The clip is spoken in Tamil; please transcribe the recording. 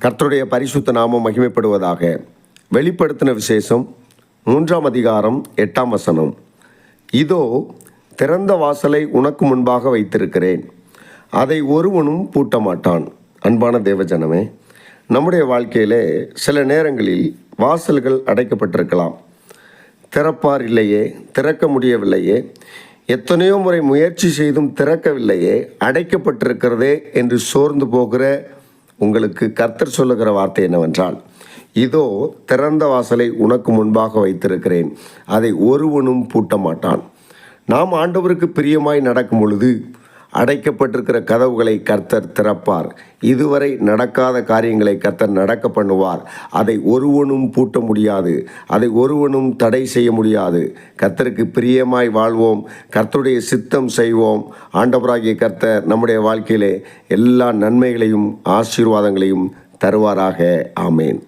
கர்த்தருடைய பரிசுத்த நாமம் மகிமைப்படுவதாக. வெளிப்படுத்தின விசேஷம் 3ஆம் அதிகாரம் 8ஆம் வசனம். இதோ திறந்த வாசலை உனக்கு முன்பாக வைத்திருக்கிறேன், அதை ஒருவனும் பூட்ட மாட்டான். அன்பான தேவஜனமே, நம்முடைய வாழ்க்கையிலே சில நேரங்களில் வாசல்கள் அடைக்கப்பட்டிருக்கலாம். திறப்பார் இல்லையே, திறக்க முடியவில்லையே, எத்தனையோ முறை முயற்சி செய்தும் திறக்கவில்லையே, அடைக்கப்பட்டிருக்கிறதே என்று சோர்ந்து போகிற உங்களுக்கு கர்த்தர் சொல்லுகிற வார்த்தை என்னவென்றால், இதோ திறந்த வாசலை உனக்கு முன்பாக வைத்திருக்கிறேன், அதை ஒருவனும் பூட்ட மாட்டான். நாம் ஆண்டவருக்கு பிரியமாய் நடக்கும் பொழுது அடைக்கப்பட்டிருக்கிற கதவுகளை கர்த்தர் திறப்பார். இதுவரை நடக்காத காரியங்களை கர்த்தர் நடக்க பண்ணுவார். அதை ஒருவனும் பூட்ட முடியாது, அதை ஒருவனும் தடை செய்ய முடியாது. கர்த்தருக்கு பிரியமாய் வாழ்வோம், கர்த்தருடைய சித்தம் செய்வோம். ஆண்டவராகிய கர்த்தர் நம்முடைய வாழ்க்கையிலே எல்லா நன்மைகளையும் ஆசீர்வாதங்களையும் தருவாராக. ஆமேன்.